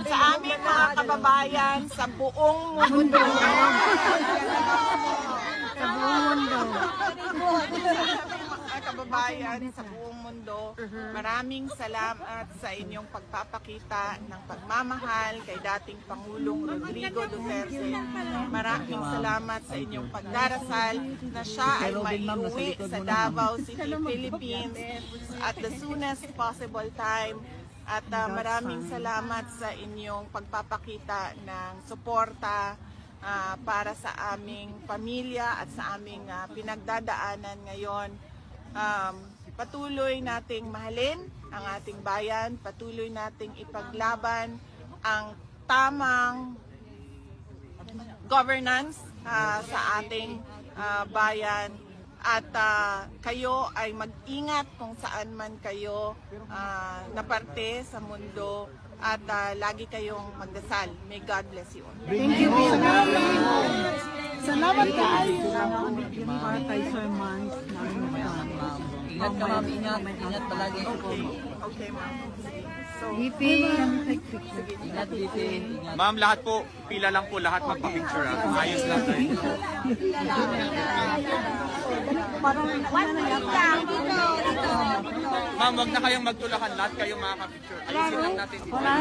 Sa aming mga kababayan sa buong mundo. Sa buong mundo. Mga kababayan sa buong mundo, maraming salamat sa inyong pagpapakita ng pagmamahal kay dating Pangulong Rodrigo Duterte. Maraming salamat sa inyong pagdarasal na siya ay maiuwi sa Davao City, Philippines at the soonest possible time. At maraming salamat sa inyong pagpapakita ng suporta para sa aming pamilya at sa aming pinagdadaanan ngayon. Patuloy nating mahalin ang ating bayan, patuloy nating ipaglaban ang tamang governance sa ating bayan. At kayo ay mag-ingat kung saan man kayo na parte sa mundo at lagi kayong magdasal. May God bless you all. Thank you. Salamat kaayo. Para kay Sir Mans. Ingat ka ma'am, ingat. Ingat palagi. Okay, ma'am. So, DP. Ingat DP. Ingat. Ma'am, lahat po, pila lang po lahat magpa-picture. Ayos lang tayo. Ma'am, wag na kayong magtulakan. Lahat kayong makaka-picture. Ayusin lang natin. Pila.